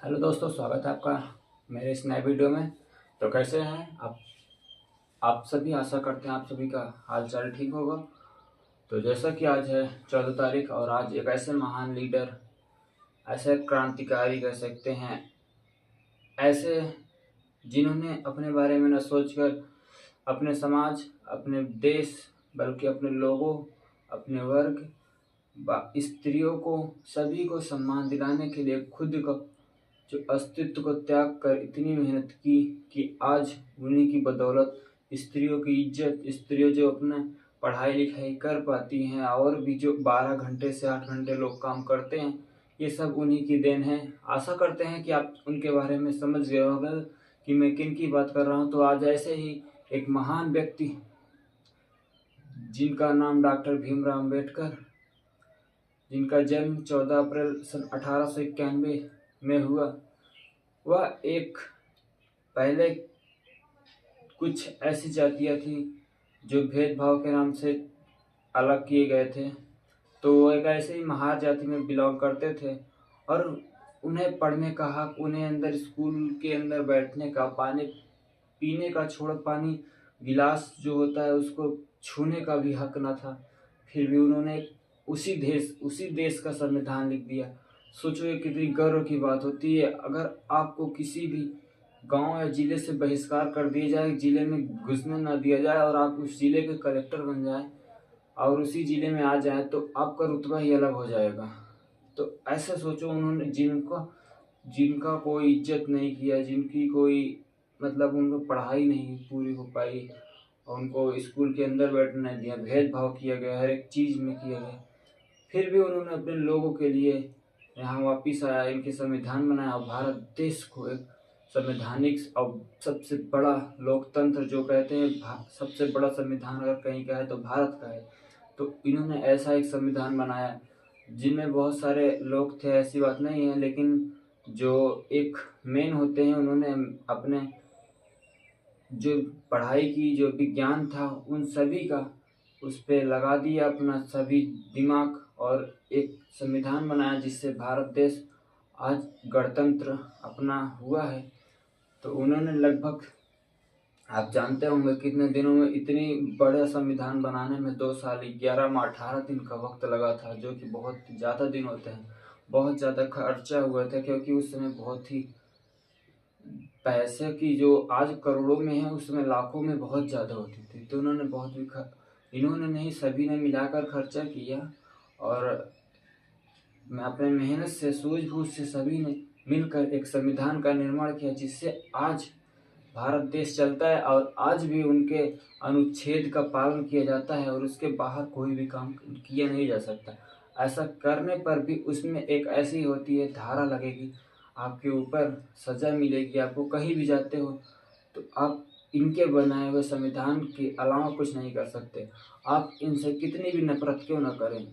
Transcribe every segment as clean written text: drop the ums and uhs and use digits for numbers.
Hello दोस्तों, स्वागत है आपका मेरे इस नए वीडियो में। तो कैसे हैं आप सभी? आशा करते हैं आप सभी का हाल चाल ठीक होगा। तो जैसा कि आज है 14 तारीख और आज एक ऐसे महान लीडर, ऐसे क्रांतिकारी कह सकते हैं, ऐसे जिन्होंने अपने बारे में न सोचकर अपने समाज, अपने देश, बल्कि अपने लोगों, अपने वर्ग, स्त्रियों को, सभी को सम्मान दिलाने के लिए खुद का जो अस्तित्व को त्याग कर इतनी मेहनत की कि आज उन्हीं की बदौलत स्त्रियों की इज्जत, स्त्रियों जो अपना पढ़ाई लिखाई कर पाती हैं और भी जो 12 घंटे से 8 घंटे लोग काम करते हैं, ये सब उन्हीं की देन है। आशा करते हैं कि आप उनके बारे में समझ गए होंगे कि मैं किन की बात कर रहा हूँ। तो आज ऐसे ही एक महान व्यक्ति जिनका नाम डॉक्टर भीमराव अम्बेडकर, जिनका जन्म 14 अप्रैल सन 1891 में हुआ, वह एक पहले कुछ ऐसी जातियाँ थी जो भेदभाव के नाम से अलग किए गए थे। तो वो एक ऐसे ही महार जाति में बिलोंग करते थे और उन्हें पढ़ने का हक, उन्हें अंदर स्कूल के अंदर बैठने का, पानी पीने का छोड़ पानी गिलास जो होता है उसको छूने का भी हक न था। फिर भी उन्होंने उसी देश का संविधान लिख दिया। सोचो ये कितनी गर्व की बात होती है। अगर आपको किसी भी गांव या जिले से बहिष्कार कर दिया जाए, जिले में घुसने ना दिया जाए और आप उस जिले के कलेक्टर बन जाए और उसी जिले में आ जाए, तो आपका रुतबा ही अलग हो जाएगा। तो ऐसे सोचो, उन्होंने जिनका जिनका कोई इज्जत नहीं किया, जिनकी कोई मतलब उनको पढ़ाई नहीं पूरी हो पाई और उनको स्कूल के अंदर बैठने नहीं दिया, भेदभाव किया गया, हर एक चीज़ में किया गया, फिर भी उन्होंने अपने लोगों के लिए यहाँ वापिस आया, इनके संविधान बनाया और भारत देश को एक संवैधानिक और सबसे बड़ा लोकतंत्र जो कहते हैं, सबसे बड़ा संविधान अगर कहीं का है तो भारत का है। तो इन्होंने ऐसा एक संविधान बनाया जिनमें बहुत सारे लोग थे, ऐसी बात नहीं है, लेकिन जो एक मेन होते हैं, उन्होंने अपने जो पढ़ाई की, जो विज्ञान था, उन सभी का उस पर लगा दिया अपना सभी दिमाग और एक संविधान बनाया जिससे भारत देश आज गणतंत्र अपना हुआ है। तो उन्होंने लगभग, आप जानते होंगे कितने दिनों में, इतनी बड़ा संविधान बनाने में 2 साल 11 माह 18 दिन का वक्त लगा था, जो कि बहुत ज़्यादा दिन होते हैं। बहुत ज़्यादा खर्चा हुआ था क्योंकि उस समय बहुत ही पैसे की जो आज करोड़ों में है उस समय लाखों में बहुत ज़्यादा होती थी। तो उन्होंने बहुत भी इन्होंने नहीं, सभी ने मिलाकर खर्चा किया और मैं अपने मेहनत से, सूझबूझ से सभी ने मिलकर एक संविधान का निर्माण किया जिससे आज भारत देश चलता है और आज भी उनके अनुच्छेद का पालन किया जाता है और उसके बाहर कोई भी काम किया नहीं जा सकता। ऐसा करने पर भी उसमें एक ऐसी होती है, धारा लगेगी, आपके ऊपर सज़ा मिलेगी। आपको कहीं भी जाते हो तो आप इनके बनाए हुए संविधान के अलावा कुछ नहीं कर सकते। आप इनसे कितनी भी नफरत क्यों न करें,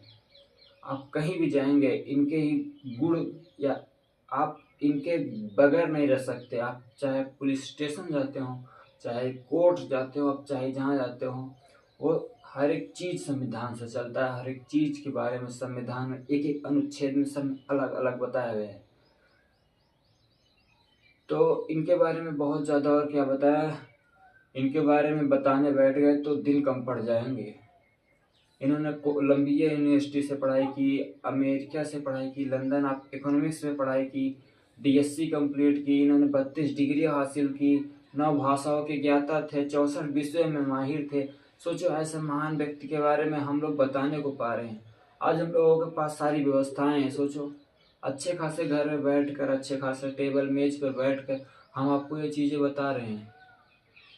आप कहीं भी जाएंगे इनके ही गुण या आप इनके बगैर नहीं रह सकते। आप चाहे पुलिस स्टेशन जाते हो, चाहे कोर्ट जाते हो, आप चाहे जहाँ जाते हो, वो हर एक चीज़ संविधान से चलता है। हर एक चीज़ के बारे में संविधान में एक एक अनुच्छेद में सब अलग अलग बताया गया है। तो इनके बारे में बहुत ज़्यादा और क्या बताया, इनके बारे में बताने बैठ गए तो दिन कम पड़ जाएंगे। इन्होंने कोलंबिया यूनिवर्सिटी से पढ़ाई की, अमेरिका से पढ़ाई की, लंदन ऑफ इकोनॉमिक्स में पढ़ाई की, डीएससी कंप्लीट की। इन्होंने 32 डिग्री हासिल की, 9 भाषाओं के ज्ञाता थे, 64 विषयों में माहिर थे। सोचो ऐसे महान व्यक्ति के बारे में हम लोग बताने को पा रहे हैं। आज हम लोगों के पास सारी व्यवस्थाएं हैं। सोचो अच्छे खासे घर में बैठकर, अच्छे खासे टेबल मेज पर बैठकर हम आपको ये चीज़ें बता रहे हैं।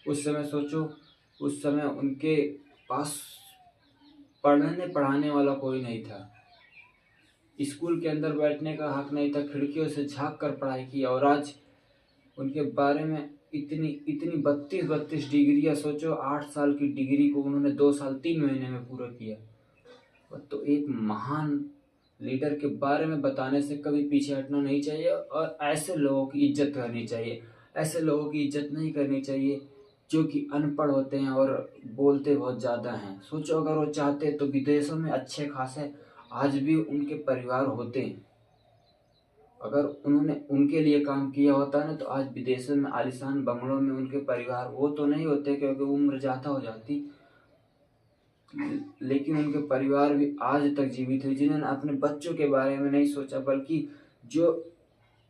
उस समय सोचो, उस समय उनके पास पढ़ने पढ़ाने वाला कोई नहीं था, स्कूल के अंदर बैठने का हक नहीं था, खिड़कियों से झांक कर पढ़ाई की। और आज उनके बारे में इतनी इतनी 32 डिग्रियाँ, सोचो 8 साल की डिग्री को उन्होंने 2 साल 3 महीने में पूरा किया। तो एक महान लीडर के बारे में बताने से कभी पीछे हटना नहीं चाहिए और ऐसे लोगों की इज्जत करनी चाहिए। ऐसे लोगों की इज्जत नहीं करनी चाहिए जो कि अनपढ़ होते हैं और बोलते बहुत ज़्यादा हैं। सोचो अगर वो चाहते तो विदेशों में अच्छे खासे आज भी उनके परिवार होते हैं अगर उन्होंने उनके लिए काम किया होता ना तो आज विदेशों में आलीशान बंगलों में उनके परिवार वो तो नहीं होते क्योंकि उम्र ज़्यादा हो जाती, लेकिन उनके परिवार भी आज तक जीवित है जिन्होंने अपने बच्चों के बारे में नहीं सोचा, बल्कि जो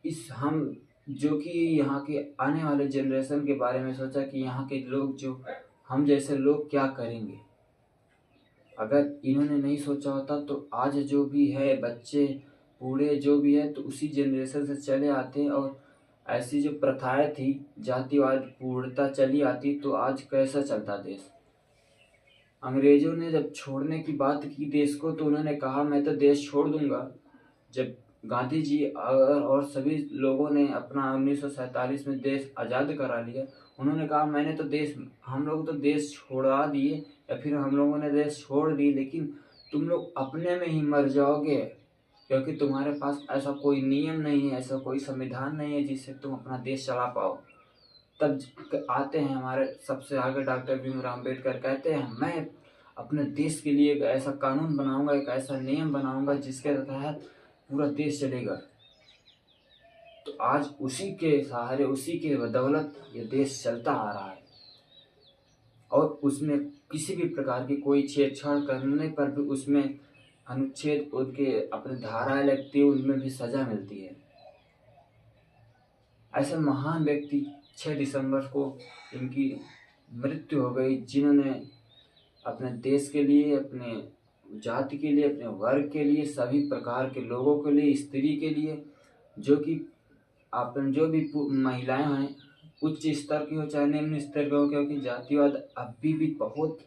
इस हम जो कि यहाँ के आने वाले जनरेशन के बारे में सोचा कि यहाँ के लोग जो हम जैसे लोग क्या करेंगे। अगर इन्होंने नहीं सोचा होता तो आज जो भी है बच्चे बूढ़े जो भी है तो उसी जनरेशन से चले आते, और ऐसी जो प्रथाएं थी जातिवाद पूर्णता चली आती तो आज कैसा चलता देश। अंग्रेजों ने जब छोड़ने की बात की देश को तो उन्होंने कहा मैं तो देश छोड़ दूंगा। जब गांधी जी और सभी लोगों ने अपना 1947 में देश आज़ाद करा लिया, उन्होंने कहा मैंने तो हम लोग तो देश छोड़ा दिए या फिर हम लोगों ने देश छोड़ दी, लेकिन तुम लोग अपने में ही मर जाओगे क्योंकि तुम्हारे पास ऐसा कोई नियम नहीं है, ऐसा कोई संविधान नहीं है जिससे तुम अपना देश चला पाओ। तब आते हैं हमारे सबसे आगे डॉक्टर भीमराव अम्बेडकर, कहते हैं मैं अपने देश के लिए एक ऐसा कानून बनाऊंगा, एक ऐसा नियम बनाऊंगा जिसके तहत पूरा देश चलेगा। तो आज उसी के सहारे उसी के बदौलत ये देश चलता आ रहा है, और उसमें किसी भी प्रकार की कोई छेड़छाड़ करने पर भी उसमें अनुच्छेद उनके अपने धाराएं लगती है, उनमें भी सजा मिलती है। ऐसे महान व्यक्ति 6 दिसंबर को इनकी मृत्यु हो गई जिन्होंने अपने देश के लिए, अपने जाति के लिए, अपने वर्ग के लिए, सभी प्रकार के लोगों के लिए, स्त्री के लिए, जो कि अपन जो भी महिलाएं हैं उच्च स्तर की हो चाहे निम्न स्तर की हो, क्योंकि जातिवाद अभी भी बहुत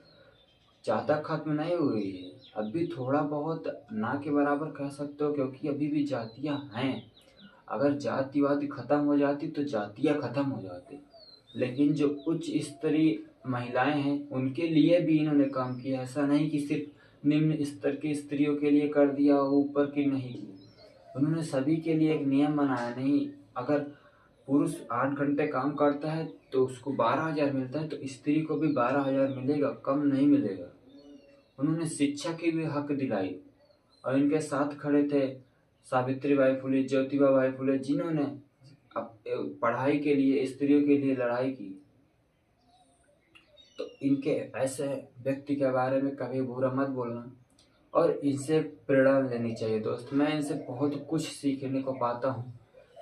ज़्यादा खत्म नहीं हुई है, अभी थोड़ा बहुत ना के बराबर कह सकते हो, क्योंकि अभी भी जातियां हैं। अगर जातिवाद खत्म हो जाती तो जातियां खत्म हो जाती, लेकिन जो उच्च स्तरीय महिलाएं हैं उनके लिए भी इन्होंने काम किया। ऐसा नहीं कि सिर्फ निम्न स्तर की स्त्रियों के लिए कर दिया, ऊपर की नहीं की। उन्होंने सभी के लिए एक नियम बनाया। नहीं, अगर पुरुष 8 घंटे काम करता है तो उसको 12,000 मिलता है, तो स्त्री को भी 12,000 मिलेगा, कम नहीं मिलेगा। उन्होंने शिक्षा की भी हक दिलाई, और इनके साथ खड़े थे सावित्रीबाई फुले, ज्योतिबा फुले, जिन्होंने पढ़ाई के लिए, स्त्रियों के लिए लड़ाई की। तो इनके ऐसे व्यक्ति के बारे में कभी बुरा मत बोलना, और इनसे प्रेरणा लेनी चाहिए दोस्त। मैं इनसे बहुत कुछ सीखने को पाता हूँ,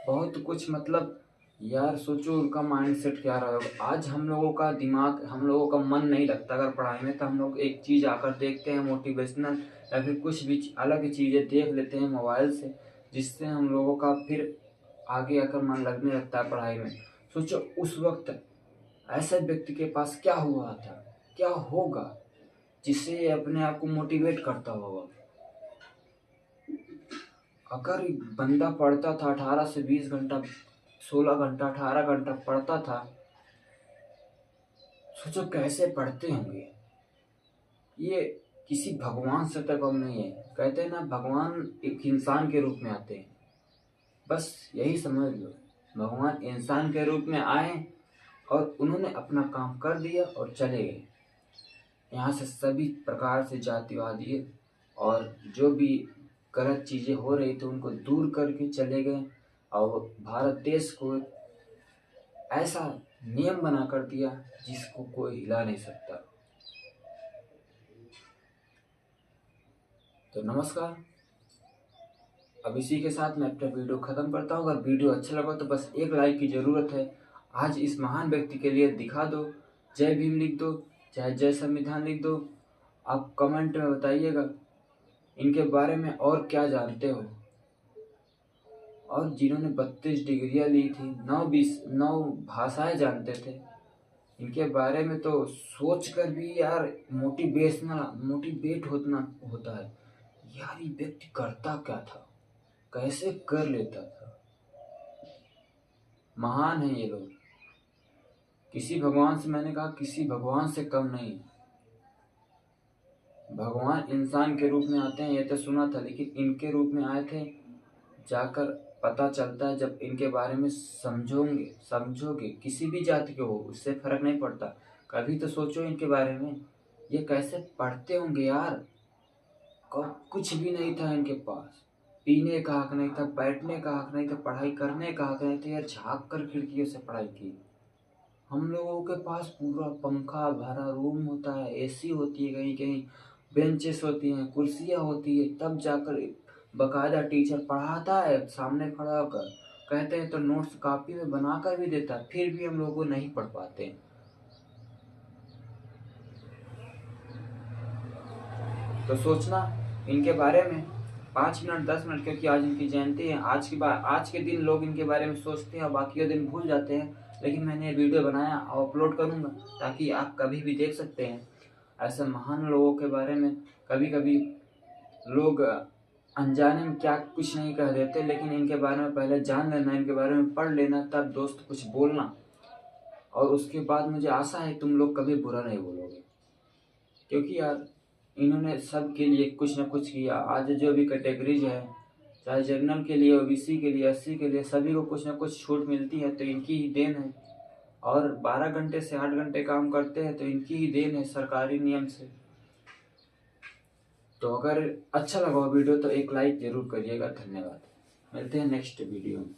बहुत कुछ। मतलब यार सोचो उनका माइंडसेट क्या रहा होगा। आज हम लोगों का दिमाग, हम लोगों का मन नहीं लगता अगर पढ़ाई में, तो हम लोग एक चीज़ आकर देखते हैं मोटिवेशनल या फिर कुछ भी अलग चीज़ें देख लेते हैं मोबाइल से, जिससे हम लोगों का फिर आगे आकर मन लगने लगता है पढ़ाई में। सोचो उस वक्त ऐसे व्यक्ति के पास क्या हुआ था, क्या होगा, जिससे ये अपने आप को मोटिवेट करता होगा। अगर बंदा पढ़ता था 18 से 20 घंटा, 16 घंटा, 18 घंटा पढ़ता था, सोचो कैसे पढ़ते होंगे। ये किसी भगवान से तो कम नहीं है। कहते हैं ना, भगवान एक इंसान के रूप में आते हैं, बस यही समझ लो। भगवान इंसान के रूप में आए और उन्होंने अपना काम कर दिया और चले गए। यहाँ से सभी प्रकार से जातिवादी और जो भी गलत चीज़ें हो रही थी उनको दूर करके चले गए, और भारत देश को ऐसा नियम बना कर दिया जिसको कोई हिला नहीं सकता। तो नमस्कार, अब इसी के साथ मैं अपना वीडियो ख़त्म करता हूँ। अगर वीडियो अच्छा लगा तो बस एक लाइक की ज़रूरत है। आज इस महान व्यक्ति के लिए दिखा दो, जय भीम लिख दो, चाहे जय संविधान लिख दो। आप कमेंट में बताइएगा इनके बारे में और क्या जानते हो। और जिन्होंने 32 डिग्रियाँ ली थी, 9 भाषाएं जानते थे, इनके बारे में तो सोच कर भी यार मोटिवेट होता है। यार ये व्यक्ति करता क्या था, कैसे कर लेता था। महान है ये लोग। किसी भगवान से, मैंने कहा किसी भगवान से कम नहीं। भगवान इंसान के रूप में आते हैं ये तो सुना था, लेकिन इनके रूप में आए थे जाकर पता चलता है। जब इनके बारे में समझोगे किसी भी जाति के हो, उससे फर्क नहीं पड़ता। कभी तो सोचो इनके बारे में, ये कैसे पढ़ते होंगे यार। कुछ भी नहीं था इनके पास, पीने का हक नहीं था, बैठने का हक नहीं था, पढ़ाई करने का हक नहीं था। यार झाँक कर खिड़कियों से पढ़ाई की। हम लोगों के पास पूरा पंखा भरा रूम होता है, एसी होती है, कहीं कहीं बेंचेस होती हैं, कुर्सियाँ होती है, तब जाकर बकायदा टीचर पढ़ाता है सामने खड़ा होकर। कहते हैं तो नोट्स कॉपी में बना कर भी देता है, फिर भी हम लोग को नहीं पढ़ पाते हैं। तो सोचना इनके बारे में 5 मिनट 10 मिनट, क्योंकि आज इनकी जयंती है। आज के दिन लोग इनके बारे में सोचते हैं और बाकी के दिन भूल जाते हैं। लेकिन मैंने ये वीडियो बनाया और अपलोड करूँगा ताकि आप कभी भी देख सकते हैं ऐसे महान लोगों के बारे में। कभी कभी लोग अनजाने में क्या कुछ नहीं कह देते, लेकिन इनके बारे में पहले जान लेना, इनके बारे में पढ़ लेना, तब दोस्त कुछ बोलना। और उसके बाद मुझे आशा है तुम लोग कभी बुरा नहीं बोलोगे, क्योंकि यार इन्होंने सब के लिए कुछ ना कुछ किया। आज जो भी कैटेगरीज है, चाहे जनरल के लिए, ओबीसी के लिए, एससी के लिए, सभी को कुछ ना कुछ छूट मिलती है, तो इनकी ही देन है। और 12 घंटे से 8 घंटे काम करते हैं तो इनकी ही देन है सरकारी नियम से। तो अगर अच्छा लगा वीडियो तो एक लाइक जरूर करिएगा। धन्यवाद। मिलते हैं नेक्स्ट वीडियो में।